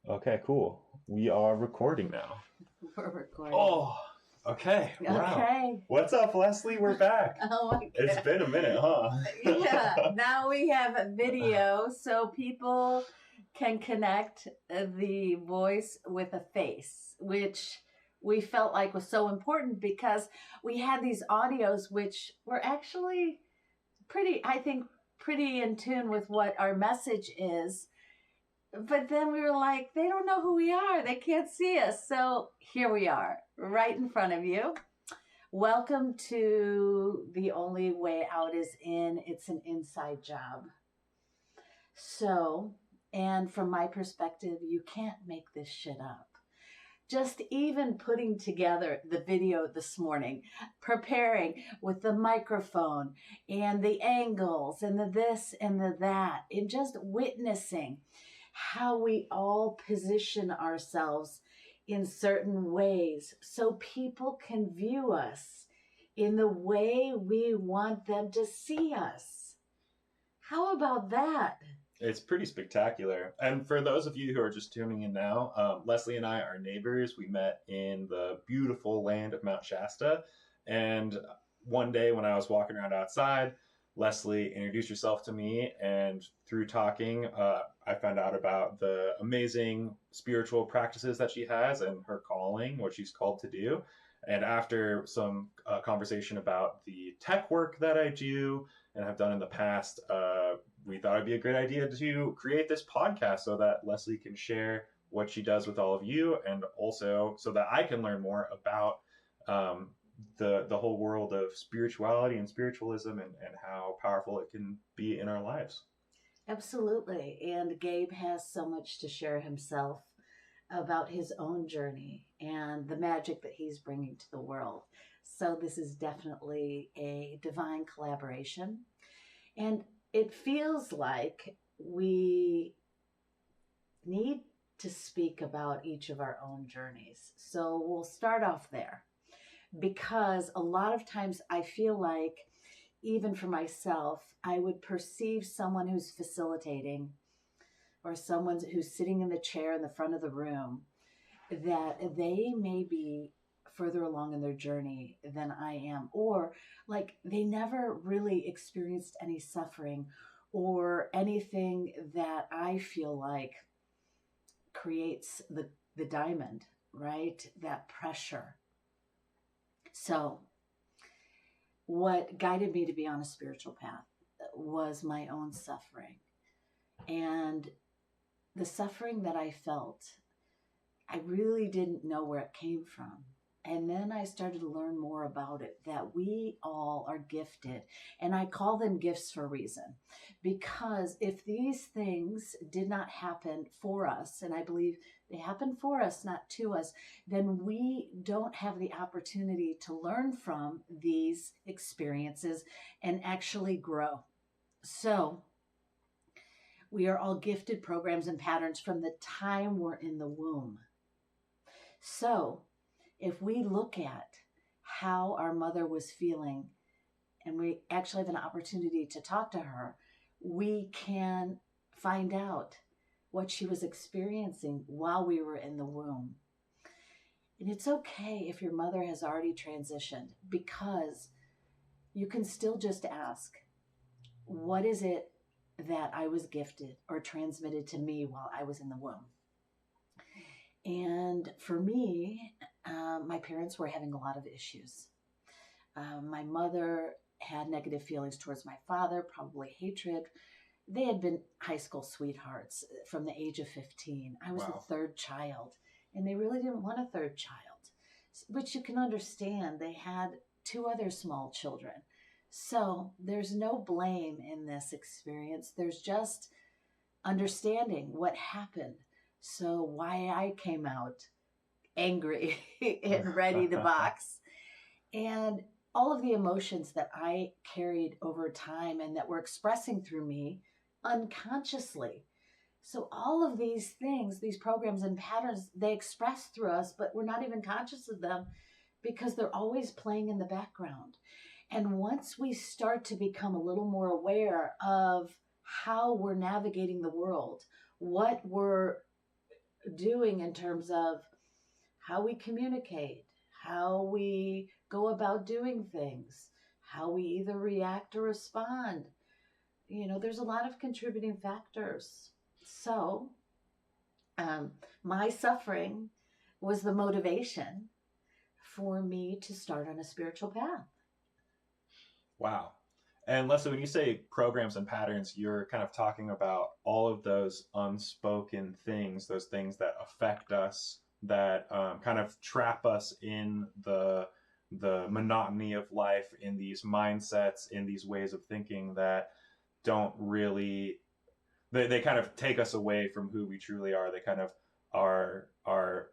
Okay, cool. We are recording now. We're recording. Oh, okay. Wow. Okay. What's up, Leslie? We're back. Oh my It's God. been a minute, Yeah, huh? now we have a video so people can connect the voice with a face, which we felt like was so important because we had these audios which were actually pretty, I think, pretty in tune with what our message is. But then we were like, they don't know who we are. They can't see us. So here we are, right in front of you. Welcome to The Only Way Out is In. It's an inside job. So, and from my perspective, you can't make this shit up. Just even putting together the video this morning, preparing with the microphone and the angles and the this and the that, and just witnessing how we all position ourselves in certain ways so people can view us in the way we want them to see us. How about that? It's pretty spectacular. And for those of you who are just tuning in now, Leslie and I are neighbors. We met in the beautiful land of Mount Shasta. And one day when I was walking around outside, Leslie introduced herself to me. And through talking, I found out about the amazing spiritual practices that she has and her calling, what she's called to do. And after some conversation about the tech work that I do and have done in the past, we thought it'd be a great idea to create this podcast so that Leslie can share what she does with all of you, and also so that I can learn more about the whole world of spirituality and spiritualism and how powerful it can be in our lives. Absolutely. And Gabe has so much to share himself about his own journey and the magic that he's bringing to the world. So, this is definitely a divine collaboration. And it feels like we need to speak about each of our own journeys. So, we'll start off there because a lot of times I feel like, even for myself, I would perceive someone who's facilitating or someone who's sitting in the chair in the front of the room that they may be further along in their journey than I am, or like they never really experienced any suffering or anything that I feel like creates the diamond, right? That pressure. So, what guided me to be on a spiritual path was my own suffering. And the suffering that I felt, I really didn't know where it came from. And then I started to learn more about it, that we all are gifted. And I call them gifts for a reason. Because if these things did not happen for us, and I believe they happen for us, not to us, then we don't have the opportunity to learn from these experiences and actually grow. So, we are all gifted programs and patterns from the time we're in the womb. So, if we look at how our mother was feeling, and we actually have an opportunity to talk to her, we can find out what she was experiencing while we were in the womb. And it's okay if your mother has already transitioned, because you can still just ask, what is it that I was gifted or transmitted to me while I was in the womb? And for me, my parents were having a lot of issues. My mother had negative feelings towards my father, probably hatred. They had been high school sweethearts from the age of 15. I was the Wow. third child, and they really didn't want a third child, which you can understand. They had two other small children. So there's no blame in this experience. There's just understanding what happened. So why I came out angry and ready to box. And all of the emotions that I carried over time and that were expressing through me unconsciously. So all of these things, these programs and patterns, they express through us, but we're not even conscious of them because they're always playing in the background. And once we start to become a little more aware of how we're navigating the world, what we're doing in terms of how we communicate, how we go about doing things, how we either react or respond. There's a lot of contributing factors. So, um, my suffering was the motivation for me to start on a spiritual path. Wow. And Leslie, when you say programs and patterns, you're kind of talking about all of those unspoken things, those things that affect us, that kind of trap us in the monotony of life, in these mindsets, in these ways of thinking that don't really, they kind of take us away from who we truly are. They kind of are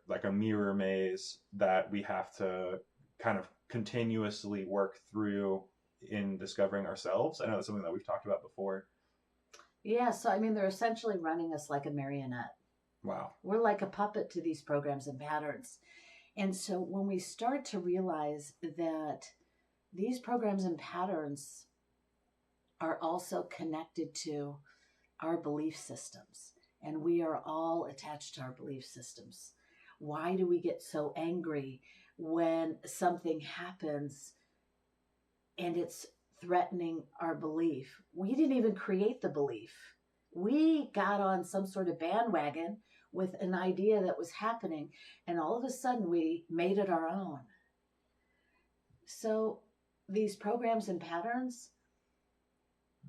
like a mirror maze that we have to kind of continuously work through in discovering ourselves. I know that's something that we've talked about before. Yeah, so I mean, they're essentially running us like a marionette. Wow. We're like a puppet to these programs and patterns. And so when we start to realize that these programs and patterns are also connected to our belief systems, and we are all attached to our belief systems. Why do we get so angry when something happens and it's threatening our belief? We didn't even create the belief. We got on some sort of bandwagon with an idea that was happening, and all of a sudden we made it our own. So these programs and patterns,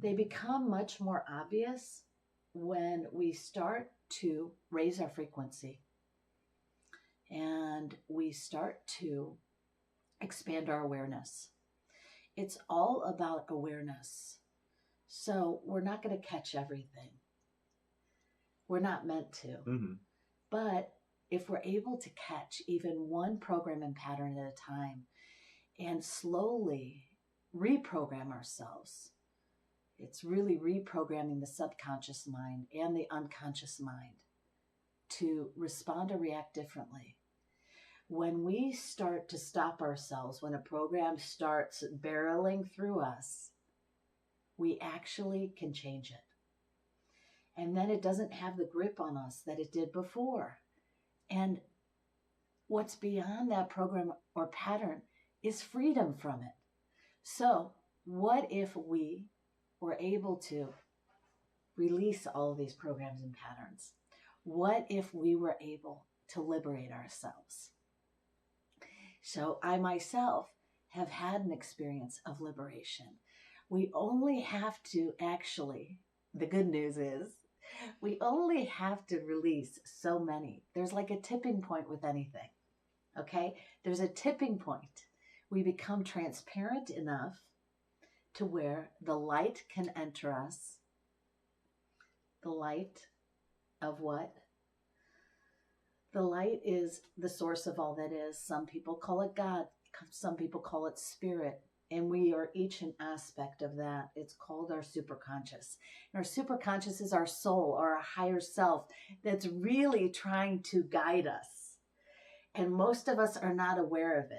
they become much more obvious when we start to raise our frequency and we start to expand our awareness. It's all about awareness. So we're not going to catch everything. We're not meant to. Mm-hmm. But if we're able to catch even one program and pattern at a time and slowly reprogram ourselves, it's really reprogramming the subconscious mind and the unconscious mind to respond or react differently. When we start to stop ourselves, when a program starts barreling through us, we actually can change it. And then it doesn't have the grip on us that it did before. And what's beyond that program or pattern is freedom from it. So what if we were able to release all of these programs and patterns? What if we were able to liberate ourselves? So I myself have had an experience of liberation. We only have to actually, the good news is, we only have to release so many. There's like a tipping point with anything, okay? There's a tipping point. We become transparent enough to where the light can enter us. The light of what? The light is the source of all that is. Some people call it God. Some people call it spirit. And we are each an aspect of that. It's called our superconscious. And our superconscious is our soul or our higher self that's really trying to guide us. And most of us are not aware of it.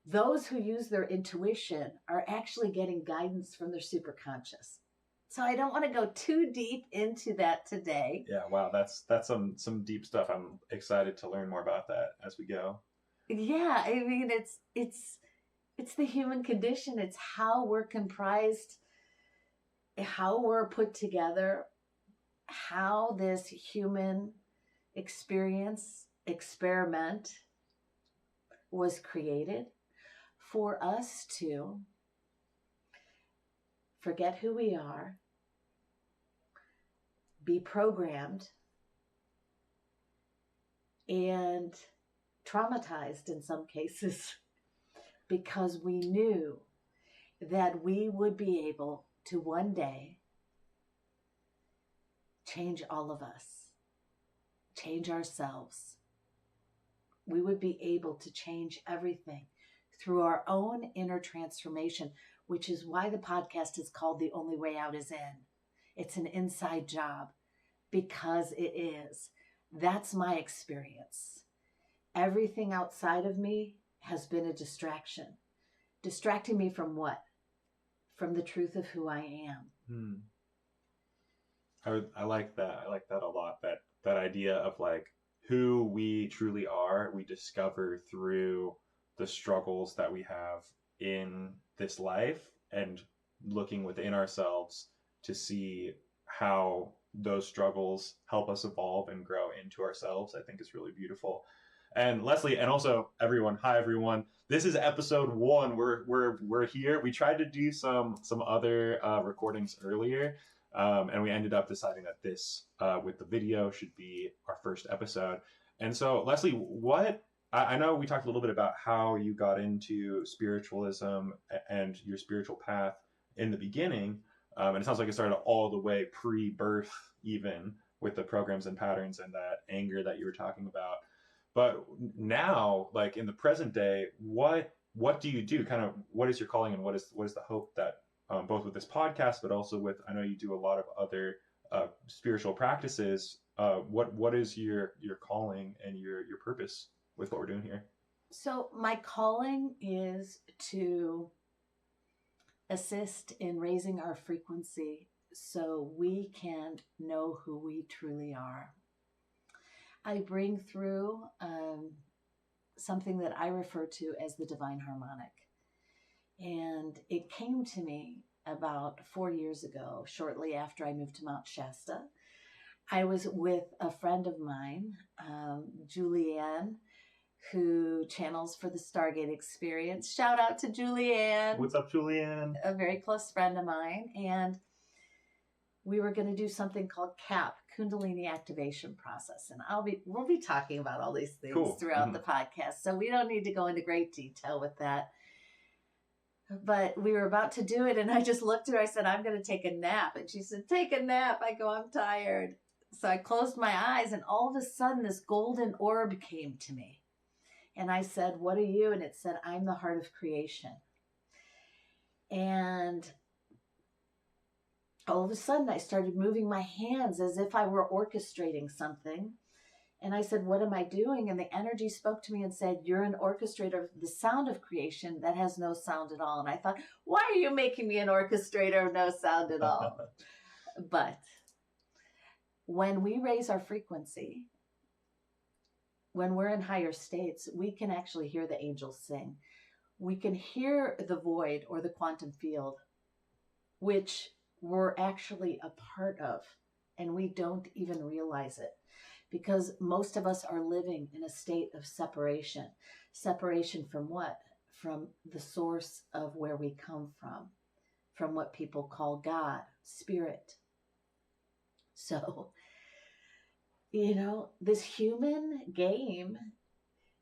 Those who use their intuition are actually getting guidance from their superconscious. So I don't want to go too deep into that today. Yeah, wow, that's some deep stuff. I'm excited to learn more about that as we go. Yeah, I mean it's the human condition. It's how we're comprised, how we're put together, how this human experiment was created for us to forget who we are, be programmed, and traumatized in some cases because we knew that we would be able to one day change all of us, change ourselves. We would be able to change everything through our own inner transformation, which is why the podcast is called The Only Way Out Is In. It's an inside job because it is. That's my experience. Everything outside of me has been a distraction. Distracting me from what? From the truth of who I am. I like that. I like that a lot. That that idea of like who we truly are, we discover through the struggles that we have in this life and looking within ourselves to see how those struggles help us evolve and grow into ourselves, I think is really beautiful. And Leslie, and also everyone, hi everyone. This is episode one. We're here. We tried to do some other recordings earlier, and we ended up deciding that this with the video should be our first episode. And so, Leslie, what I know we talked a little bit about how you got into spiritualism and your spiritual path in the beginning, and it sounds like it started all the way pre-birth, even with the programs and patterns and that anger that you were talking about. But now, like in the present day, what do you do? Kind of what is your calling, and what is the hope that both with this podcast, but also with I know you do a lot of other spiritual practices. What is your calling and your purpose with what we're doing here? So my calling is to assist in raising our frequency so we can know who we truly are. I bring through something that I refer to as the divine harmonic. And it came to me about 4 years ago, shortly after I moved to Mount Shasta. I was with a friend of mine, Julianne, who channels for the Stargate Experience. Shout out to Julianne. What's up, Julianne? A very close friend of mine. And we were going to do something called CAP, Kundalini Activation Process. And we'll be talking about all these things throughout the podcast. So we don't need to go into great detail with that. But we were about to do it, and I just looked at her. I said, I'm going to take a nap. And she said, take a nap. I go, I'm tired. So I closed my eyes, and all of a sudden, this golden orb came to me. And I said, what are you? And it said, I'm the heart of creation. And all of a sudden, I started moving my hands as if I were orchestrating something. And I said, what am I doing? And the energy spoke to me and said, you're an orchestrator of the sound of creation that has no sound at all. And I thought, why are you making me an orchestrator of no sound at all? But when we raise our frequency, when we're in higher states, we can actually hear the angels sing. We can hear the void or the quantum field, which we're actually a part of, and we don't even realize it. Because most of us are living in a state of separation. Separation from what? From the source of where we come from what people call God, spirit. So, this human game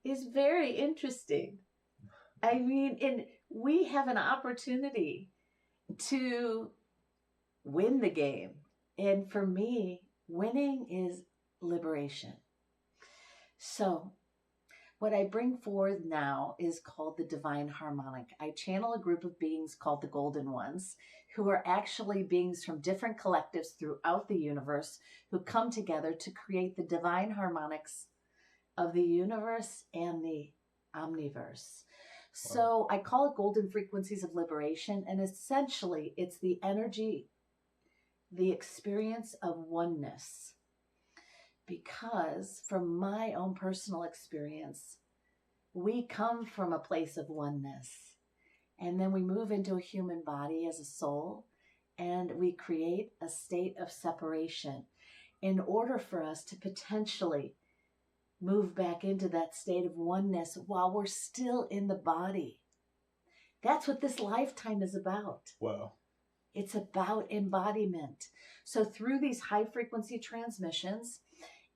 is very interesting. I mean, and we have an opportunity to win the game. And for me, winning is liberation. So what I bring forth now is called the divine harmonic. I channel a group of beings called the Golden Ones, who are actually beings from different collectives throughout the universe who come together to create the divine harmonics of the universe and the omniverse. So I call it golden frequencies of liberation, and essentially it's the energy, the experience of oneness. Because from my own personal experience, we come from a place of oneness. And then we move into a human body as a soul, and we create a state of separation in order for us to potentially move back into that state of oneness while we're still in the body. That's what this lifetime is about. Wow. It's about embodiment. So through these high frequency transmissions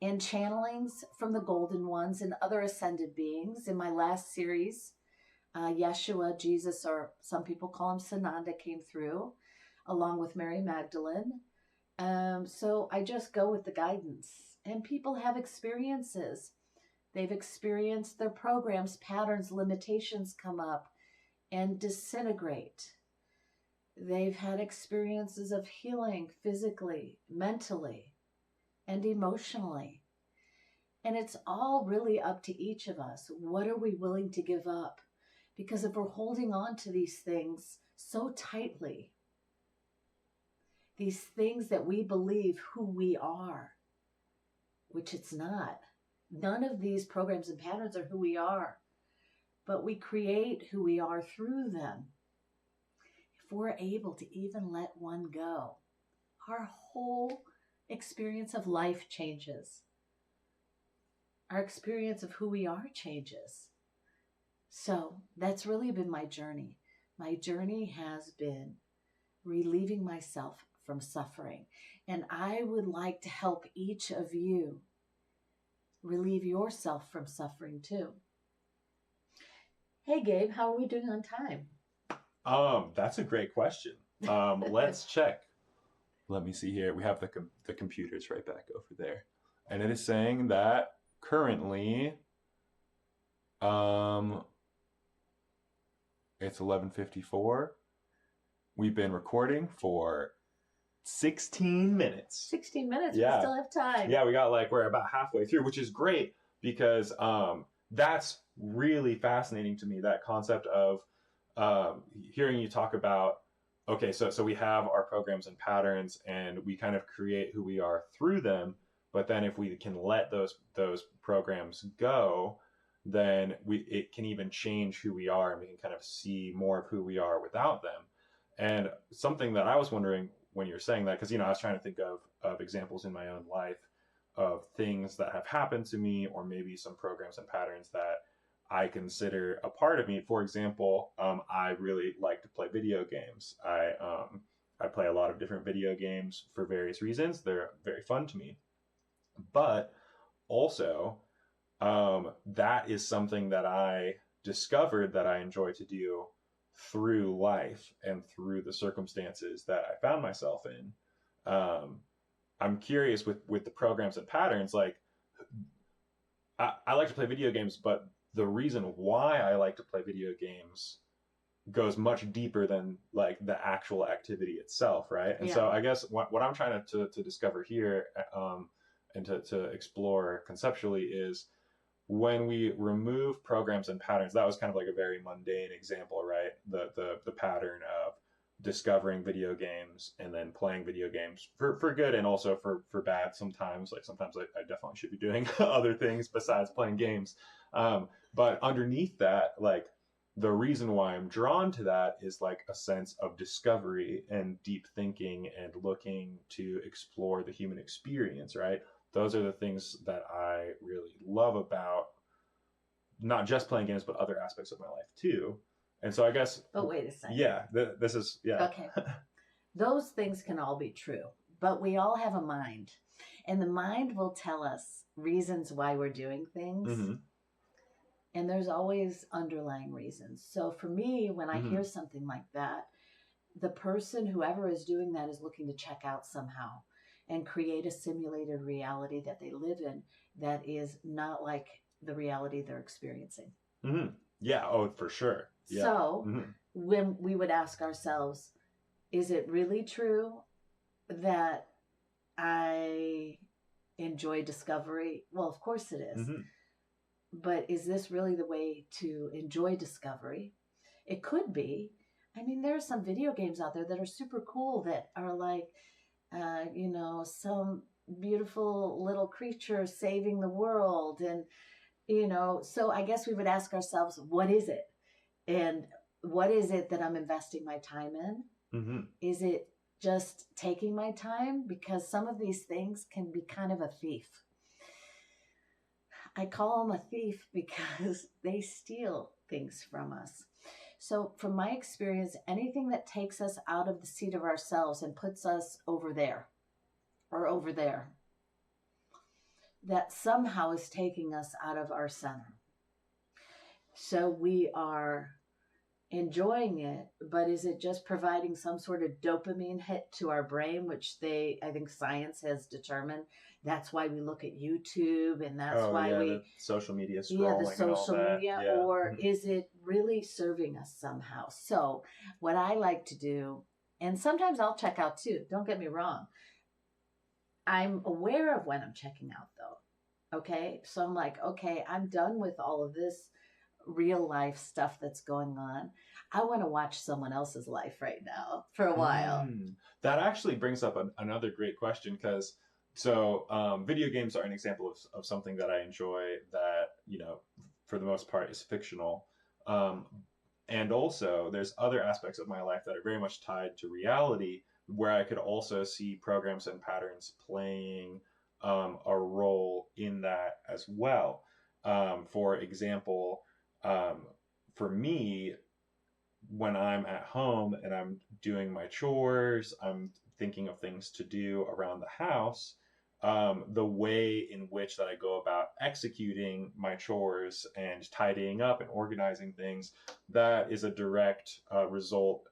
and channelings from the Golden Ones and other ascended beings, in my last series, Yeshua, Jesus, or some people call him Sananda, came through along with Mary Magdalene. So I just go with the guidance, and people have experiences. They've experienced their programs, patterns, limitations come up and disintegrate. They've had experiences of healing physically, mentally, and emotionally. And it's all really up to each of us. What are we willing to give up? Because if we're holding on to these things so tightly, these things that we believe who we are, which it's not. None of these programs and patterns are who we are, but we create who we are through them. If we're able to even let one go, our whole experience of life changes. Our experience of who we are changes. So that's really been my journey. My journey has been relieving myself from suffering. And I would like to help each of you relieve yourself from suffering too. Hey, Gabe, how are we doing on time? That's a great question. Let's check. Let me see here. We have the computers right back over there, and it is saying that currently, it's 11:54. We've been recording for 16 minutes. 16 minutes. Yeah. We still have time. Yeah, we're about halfway through, which is great because that's really fascinating to me, that concept of hearing you talk about, okay, so we have our programs and patterns and we kind of create who we are through them, but then if we can let those programs go, then it can even change who we are, and we can kind of see more of who we are without them. And something that I was wondering when you're saying that, because I was trying to think of examples in my own life of things that have happened to me, or maybe some programs and patterns that I consider a part of me. For example, I really like to play video games. I play a lot of different video games for various reasons. They're very fun to me, but also that is something that I discovered that I enjoy to do through life and through the circumstances that I found myself in. I'm curious with the programs and patterns, like I like to play video games, but the reason why I like to play video games goes much deeper than like the actual activity itself, right? And so I guess what I'm trying to discover here, and to explore conceptually, is when we remove programs and patterns. That was kind of like a very mundane example, right? The pattern of discovering video games and then playing video games for good and also for bad sometimes. Like sometimes I definitely should be doing other things besides playing games. But underneath that, like the reason why I'm drawn to that is like a sense of discovery and deep thinking and looking to explore the human experience, right? Those are the things that I really love about not just playing games, but other aspects of my life too. And so I guess. But wait a second. Yeah, this is, yeah. Okay. Those things can all be true, but we all have a mind, and the mind will tell us reasons why we're doing things. Mm-hmm. And there's always underlying reasons. So for me, when I hear something like that, the person, whoever is doing that, is looking to check out somehow and create a simulated reality that they live in that is not like the reality they're experiencing. Mm-hmm. Yeah, oh, for sure. Yeah. So when we would ask ourselves, is it really true that I enjoy discovery? Well, of course it is. Mm-hmm. But is this really the way to enjoy discovery? It could be. I mean, there are some video games out there that are super cool that are like, some beautiful little creature saving the world. And, so I guess we would ask ourselves, what is it? And what is it that I'm investing my time in? Mm-hmm. Is it just taking my time? Because some of these things can be kind of a thief. I call them a thief because they steal things from us. So from my experience, anything that takes us out of the seat of ourselves and puts us over there or over there, that somehow is taking us out of our center. So we are enjoying it, but is it just providing some sort of dopamine hit to our brain, which I think science has determined that's why we look at YouTube, and that's why we social media scrolling, the social and all media, that. or is it really serving us somehow? So what I like to do, and sometimes I'll check out too, don't get me wrong, I'm aware of when I'm checking out though. Okay, so I'm like, okay, I'm done with all of this real life stuff that's going on. I want to watch someone else's life right now for a while. That actually brings up another great question, because So video games are an example of something that I enjoy that, for the most part is fictional. Um, and also, there's other aspects of my life that are very much tied to reality where I could also see programs and patterns playing a role in that as well. For example, um, for me, when I'm at home and I'm doing my chores, I'm thinking of things to do around the house. The way in which that I go about executing my chores and tidying up and organizing things, that is a direct result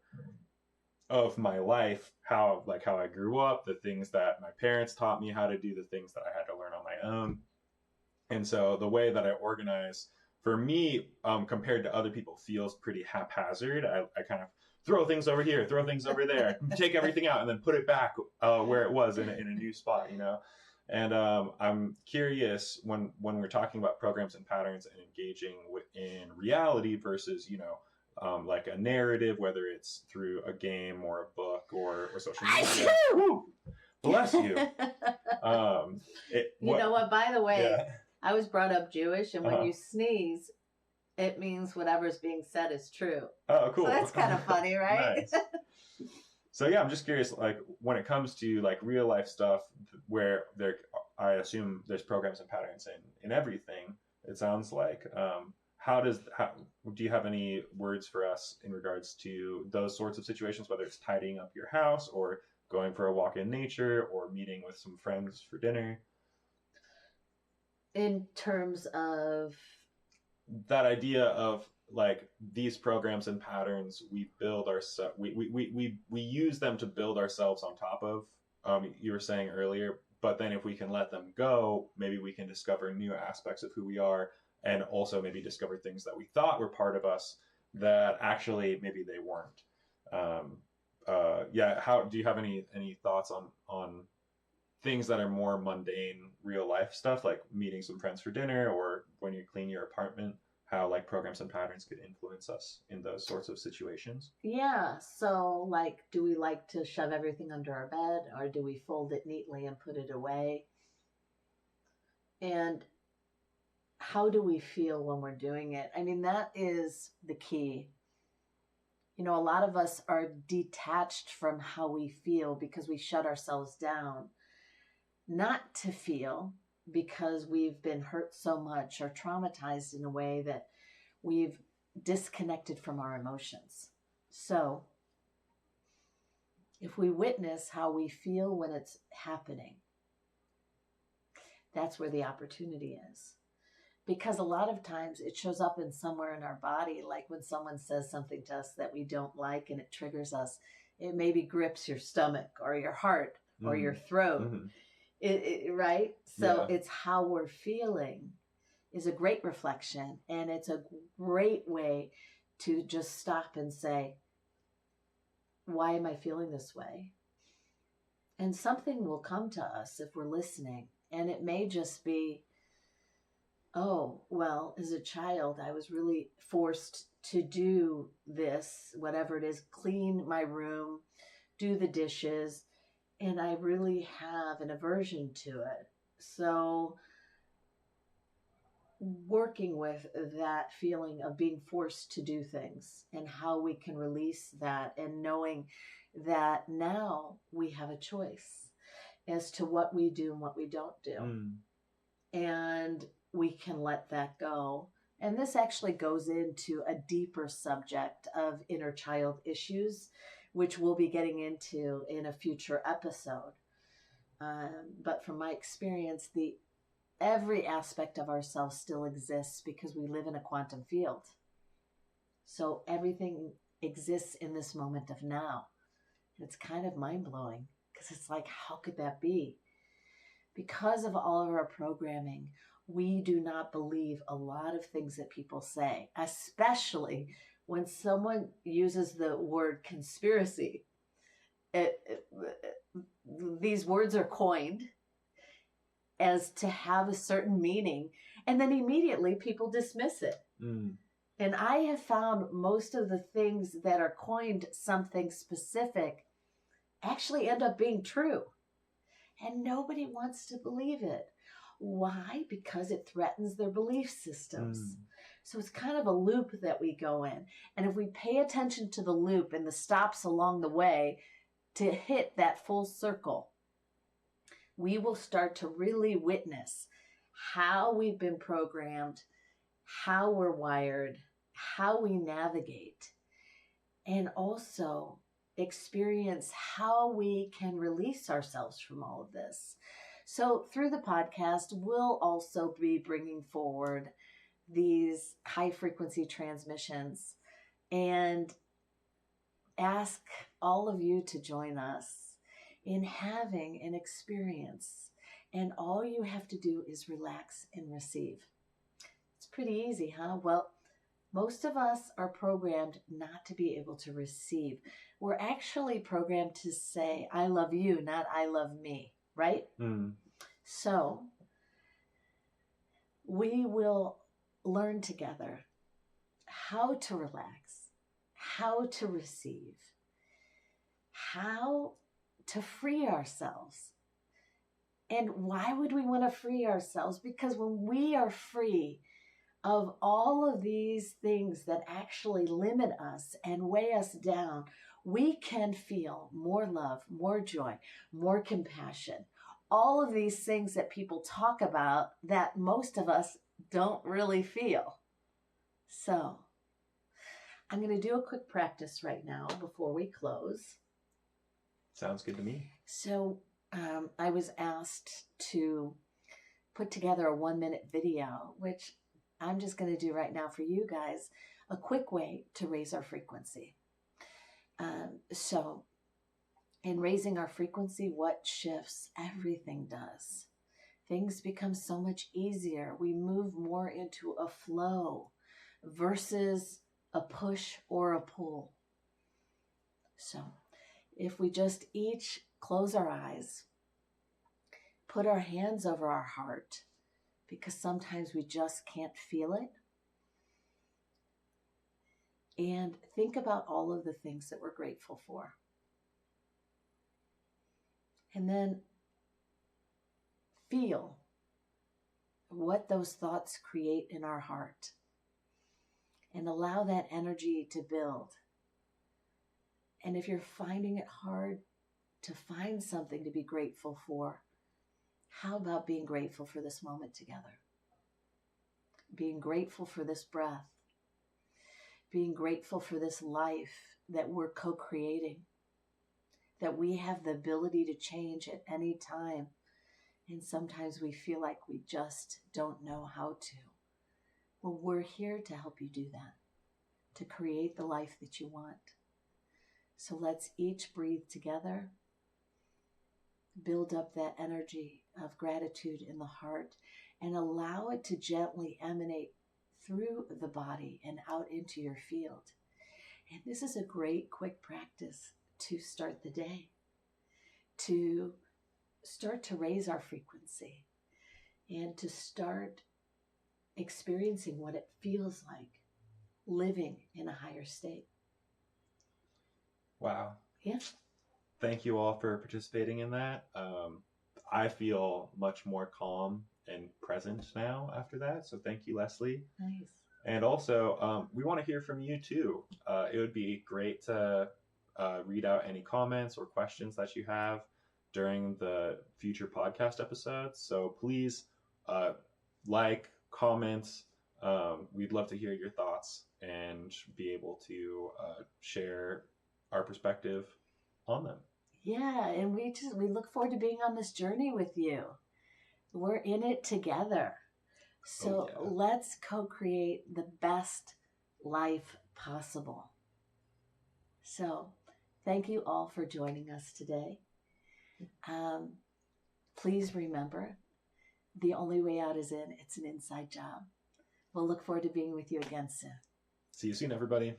of my life, how I grew up, the things that my parents taught me how to do, the things that I had to learn on my own. And so the way that I organize for me, compared to other people, feels pretty haphazard. I kind of throw things over here, throw things over there, take everything out, and then put it back where it was in a new spot. And I'm curious when we're talking about programs and patterns and engaging in reality versus, like a narrative, whether it's through a game or a book or social media. Woo! Bless you. You know what? By the way, Yeah. I was brought up Jewish, and when Uh-huh. you sneeze, it means whatever's being said is true. Oh, cool. So that's kind of funny, right? Nice. So yeah, I'm just curious, like when it comes to like real life stuff, where I assume there's programs and patterns in everything. It sounds like. How do you have any words for us in regards to those sorts of situations, whether it's tidying up your house or going for a walk in nature or meeting with some friends for dinner? In terms of, That idea of like these programs and patterns we build ourselves, we use them to build ourselves on top of, you were saying earlier, but then if we can let them go, maybe we can discover new aspects of who we are, and also maybe discover things that we thought were part of us that actually maybe they weren't. Yeah, how do you have any thoughts on things that are more mundane real life stuff, like meeting some friends for dinner or when you clean your apartment, how like programs and patterns could influence us in those sorts of situations? yeah, so like, do we like to shove everything under our bed, or do we fold it neatly and put it away? And how do we feel when we're doing it? I mean, that is the key. A lot of us are detached from how we feel because we shut ourselves down, not to feel, because we've been hurt so much or traumatized in a way that we've disconnected from our emotions. So, if we witness how we feel when it's happening, that's where the opportunity is. Because a lot of times it shows up in somewhere in our body, like when someone says something to us that we don't like and it triggers us. It maybe grips your stomach or your heart or your throat. Mm-hmm. Right? So Yeah. it's how we're feeling is a great reflection, and it's a great way to just stop and say, why am I feeling this way? And something will come to us if we're listening. And it may just be, oh, well, as a child, I was really forced to do this, whatever it is, clean my room, do the dishes, and I really have an aversion to it. So, working with that feeling of being forced to do things and how we can release that, and knowing that now we have a choice as to what we do and what we don't do. And we can let that go. And this actually goes into a deeper subject of inner child issues, which we'll be getting into in a future episode. But from my experience, every aspect of ourselves still exists because we live in a quantum field. So everything exists in this moment of now. And it's kind of mind blowing because it's like, how could that be? Because of all of our programming, we do not believe a lot of things that people say, especially when someone uses the word conspiracy. These words are coined as to have a certain meaning, and then immediately people dismiss it. And I have found most of the things that are coined something specific actually end up being true. And nobody wants to believe it. Why? Because it threatens their belief systems. So it's kind of a loop that we go in. And if we pay attention to the loop and the stops along the way to hit that full circle, we will start to really witness how we've been programmed, how we're wired, how we navigate, and also experience how we can release ourselves from all of this. So through the podcast, we'll also be bringing forward these high frequency transmissions and ask all of you to join us in having an experience. And all you have to do is relax and receive. It's pretty easy, huh? Well, most of us are programmed not to be able to receive. We're actually programmed to say, I love you, not I love me, right? So we will learn together how to relax, how to receive, how to free ourselves. And why would we want to free ourselves? Because when we are free of all of these things that actually limit us and weigh us down, we can feel more love, more joy, more compassion. All of these things that people talk about that most of us don't really feel. So I'm going to do a quick practice right now before we close. Sounds good to me. So I was asked to put together a 1-minute video, which I'm just going to do right now for you guys, a quick way to raise our frequency. So in raising our frequency, what shifts? Everything does. Things become so much easier. We move more into a flow versus a push or a pull. So if we just each close our eyes, put our hands over our heart, because sometimes we just can't feel it, and think about all of the things that we're grateful for. And then feel what those thoughts create in our heart and allow that energy to build. And if you're finding it hard to find something to be grateful for, how about being grateful for this moment together? Being grateful for this breath, being grateful for this life that we're co-creating, that we have the ability to change at any time. And sometimes we feel like we just don't know how to. Well, we're here to help you do that, to create the life that you want. So let's each breathe together, build up that energy of gratitude in the heart, and allow it to gently emanate through the body and out into your field. And this is a great quick practice to start the day, to start to raise our frequency, and to start experiencing what it feels like living in a higher state. Wow. Yeah. Thank you all for participating in that. I feel much more calm and present now after that. So thank you, Leslie. Nice. And also, we want to hear from you too. It would be great to read out any comments or questions that you have during the future podcast episodes. So please like, comment. We'd love to hear your thoughts and be able to share our perspective on them. Yeah, and we look forward to being on this journey with you. We're in it together. So let's co-create the best life possible. So thank you all for joining us today. Please remember, the only way out is in. It's an inside job. We'll look forward to being with you again soon. See you soon, everybody.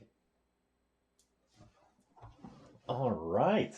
All right.